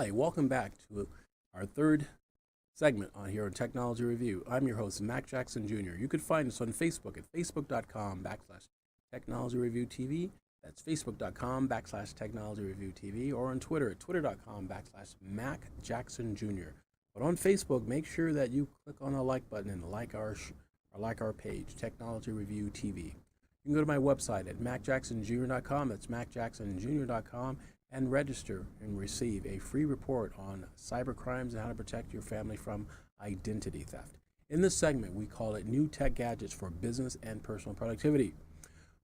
Hi, welcome back to our third segment on here on Technology Review. I'm your host, Mac Jackson Jr. You can find us on Facebook at facebook.com/ Technology Review TV. That's facebook.com/ Technology Review TV, or on Twitter at twitter.com/ Mac Jackson Jr. But on Facebook, make sure that you click on the like button and like our page, Technology Review TV. You can go to my website at macjacksonjr.com. That's macjacksonjr.com, and register and receive a free report on cyber crimes and how to protect your family from identity theft. In this segment, we call it New Tech Gadgets for Business and Personal Productivity.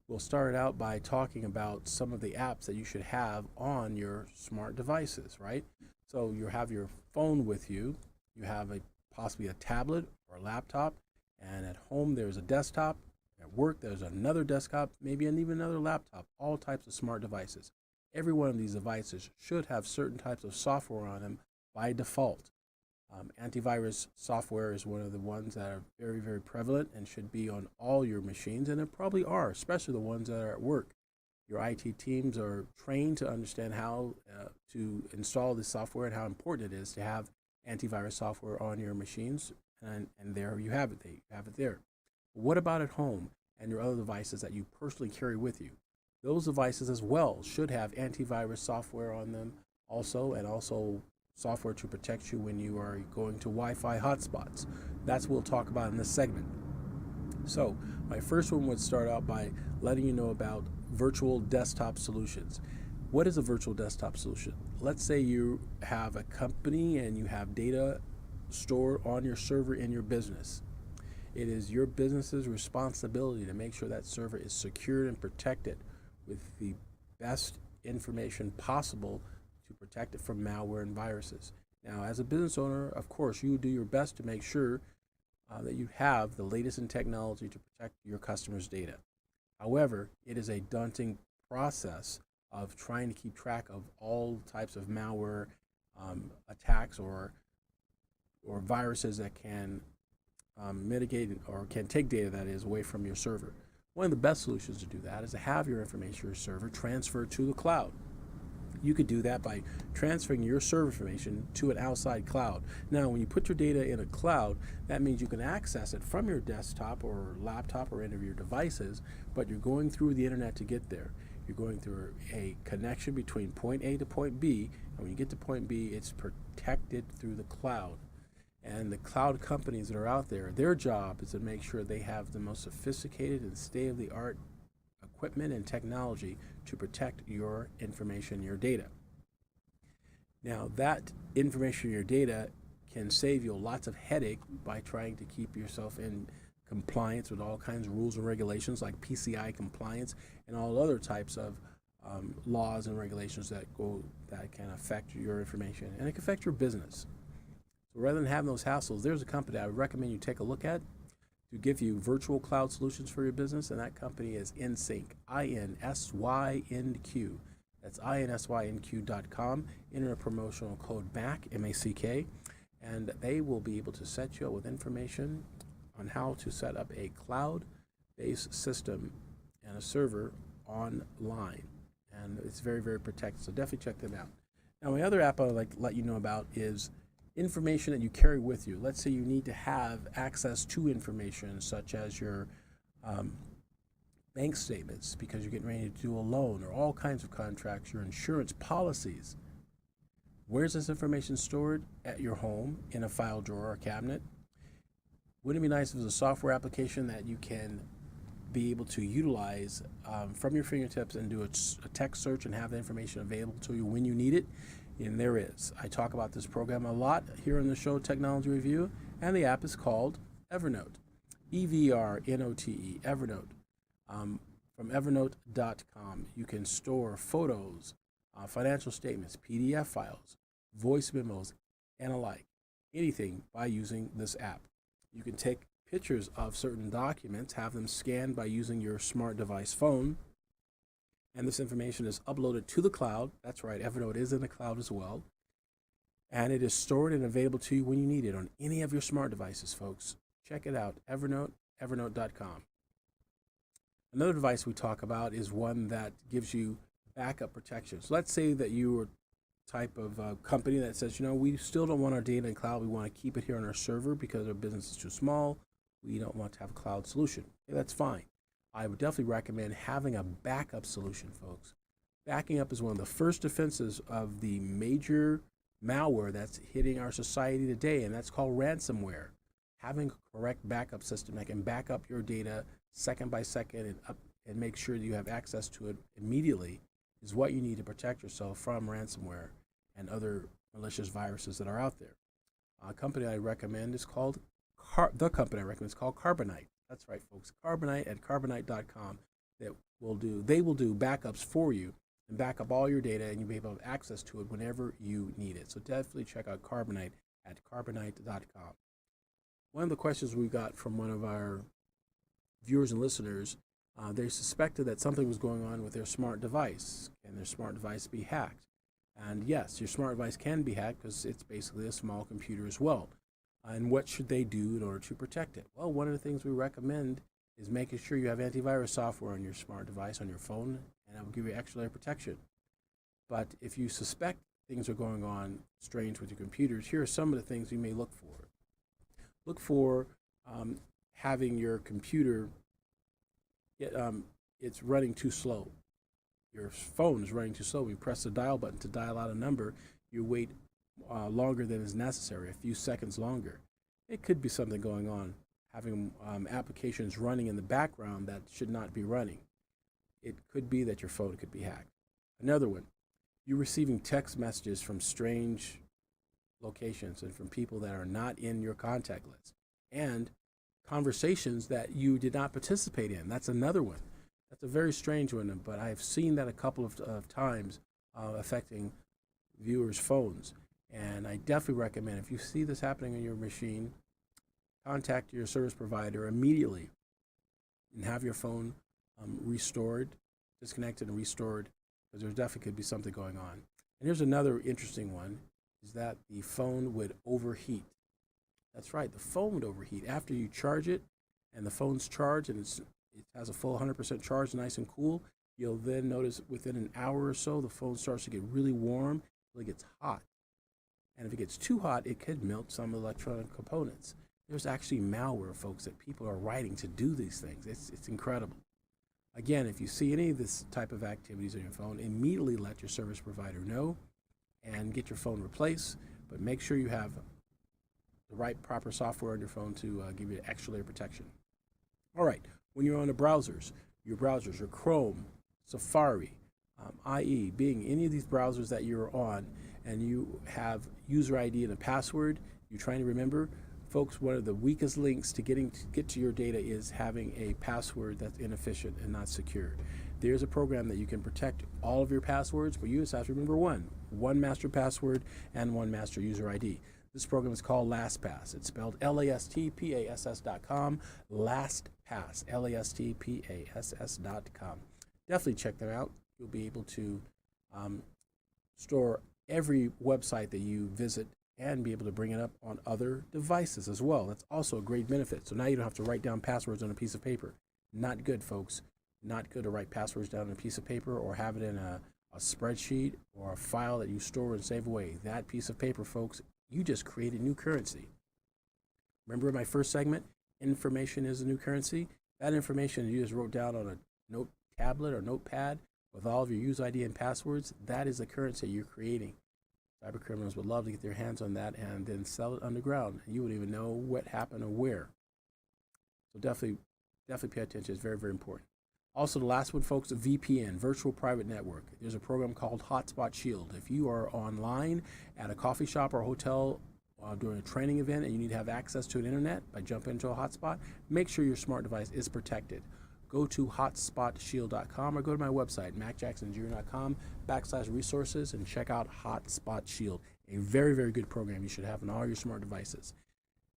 We'll start out by talking about some of the apps that you should have on your smart devices, right? So you have your phone with you, you have possibly a tablet or a laptop, and at home there's a desktop, at work there's another desktop, maybe even another laptop, all types of smart devices. Every one of these devices should have certain types of software on them by default. Antivirus software is one of the ones that are very, very prevalent and should be on all your machines, and it probably are, especially the ones that are at work. Your IT teams are trained to understand how to install this software and how important it is to have antivirus software on your machines, and there you have it. You have it there. What about at home and your other devices that you personally carry with you? Those devices as well should have antivirus software on them also, and also software to protect you when you are going to Wi-Fi hotspots. That's what we'll talk about in this segment. So my first one would start out by letting you know about virtual desktop solutions. What is a virtual desktop solution? Let's say you have a company and you have data stored on your server in your business. It is your business's responsibility to make sure that server is secured and protected with the best information possible to protect it from malware and viruses. Now, as a business owner, of course, you do your best to make sure that you have the latest in technology to protect your customers' data. However, it is a daunting process of trying to keep track of all types of malware attacks or viruses that can mitigate or can take data that is away from your server. One of the best solutions to do that is to have your information, your server, transferred to the cloud. You could do that by transferring your server information to an outside cloud. Now, when you put your data in a cloud, that means you can access it from your desktop or laptop or any of your devices, but you're going through the internet to get there. You're going through a connection between point A to point B, and when you get to point B, it's protected through the cloud. And the cloud companies that are out there, their job is to make sure they have the most sophisticated and state-of-the-art equipment and technology to protect your information, your data. Now, that information, your data, can save you lots of headache by trying to keep yourself in compliance with all kinds of rules and regulations like PCI compliance and all other types of laws and regulations that can affect your information, and it can affect your business. So rather than having those hassles, there's a company I would recommend you take a look at to give you virtual cloud solutions for your business, and that company is InSync, INSYNQ. That's INSYNQ.com. Enter a promotional code MAC, M-A-C-K, and they will be able to set you up with information on how to set up a cloud-based system and a server online. And it's very, very protected, so definitely check them out. Now, my other app I would like to let you know about is information that you carry with you. Let's say you need to have access to information such as your bank statements because you're getting ready to do a loan, or all kinds of contracts, your insurance policies. Where's this information stored? At your home in a file drawer or cabinet. Wouldn't it be nice if it was a software application that you can be able to utilize from your fingertips and do a text search and have the information available to you when you need it? And there is. I talk about this program a lot here on the show, Technology Review, and the app is called Evernote. EVRNOTE, Evernote. From evernote.com, you can store photos, financial statements, PDF files, voice memos, and alike. Anything by using this app. You can take pictures of certain documents, have them scanned by using your smart device phone, and this information is uploaded to the cloud. That's right, Evernote is in the cloud as well. And it is stored and available to you when you need it on any of your smart devices, folks. Check it out, Evernote, evernote.com. Another device we talk about is one that gives you backup protection. So let's say that you were type of company that says, we still don't want our data in cloud. We want to keep it here on our server because our business is too small. We don't want to have a cloud solution. Okay, that's fine. I would definitely recommend having a backup solution, folks. Backing up is one of the first defenses of the major malware that's hitting our society today, and that's called ransomware. Having a correct backup system that can back up your data second by second and make sure that you have access to it immediately is what you need to protect yourself from ransomware and other malicious viruses that are out there. A company I recommend is called Carbonite. That's right, folks. Carbonite at carbonite.com. They will do backups for you and back up all your data, and you'll be able to have access to it whenever you need it. So definitely check out Carbonite at carbonite.com. One of the questions we got from one of our viewers and listeners, they suspected that something was going on with their smart device. Can their smart device be hacked? And yes, your smart device can be hacked because it's basically a small computer as well. And what should they do in order to protect it? Well, one of the things we recommend is making sure you have antivirus software on your smart device, on your phone, and that will give you extra layer protection. But if you suspect things are going on strange with your computers, here are some of the things you may look for. Look for having your computer it's running too slow. Your phone is running too slow. When you press the dial button to dial out a number, you wait longer than is necessary, a few seconds longer. It could be something going on, having applications running in the background that should not be running. It could be that your phone could be hacked. Another one, you're receiving text messages from strange locations and from people that are not in your contact list, and conversations that you did not participate in. That's another one. That's a very strange one, but I've seen that a couple of times affecting viewers' phones. And I definitely recommend, if you see this happening on your machine, contact your service provider immediately and have your phone restored, disconnected and restored, because there definitely could be something going on. And here's another interesting one, is that the phone would overheat. That's right, the phone would overheat. After you charge it and the phone's charged and it has a full 100% charge, nice and cool, you'll then notice within an hour or so, the phone starts to get really warm, it gets hot. And if it gets too hot, it could melt some electronic components. There's actually malware, folks, that people are writing to do these things. It's incredible. Again, if you see any of this type of activities on your phone, immediately let your service provider know and get your phone replaced. But make sure you have the right proper software on your phone to give you extra layer protection. All right, when you're on the browsers, your Chrome, Safari, IE, Bing, any of these browsers that you're on, and you have user ID and a password you're trying to remember, folks, one of the weakest links to get to your data is having a password that's inefficient and not secure. There's a program that you can protect all of your passwords, but you just have to remember one master password and one master user ID. This program is called LastPass. It's spelled LASTPASS.com. LastPass, LASTPASS.com. Definitely check them out. You'll be able to store every website that you visit and be able to bring it up on other devices as well. That's also a great benefit. So now you don't have to write down passwords on a piece of paper. Not good, folks. Not good to write passwords down on a piece of paper or have it in a spreadsheet or a file that you store and save away. That piece of paper, folks, you just created new currency. Remember my first segment, information is a new currency? That information you just wrote down on a note tablet or notepad with all of your user ID and passwords, that is the currency you're creating. Cyber criminals would love to get their hands on that and then sell it underground. And you wouldn't even know what happened or where. So definitely pay attention. It's very, very important. Also, the last one, folks, VPN, Virtual Private Network. There's a program called Hotspot Shield. If you are online at a coffee shop or a hotel during a training event and you need to have access to an internet by jumping into a hotspot, make sure your smart device is protected. Go to hotspotshield.com or go to my website, macjacksonjr.com/resources, and check out Hotspot Shield, a very, very good program you should have on all your smart devices.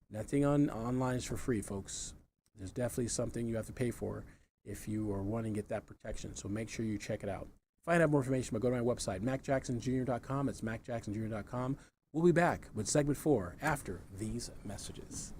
Nothing online is for free, folks. There's definitely something you have to pay for if you are wanting to get that protection, so make sure you check it out. Find out more information, but go to my website, macjacksonjr.com. It's macjacksonjr.com. We'll be back with segment 4 after these messages.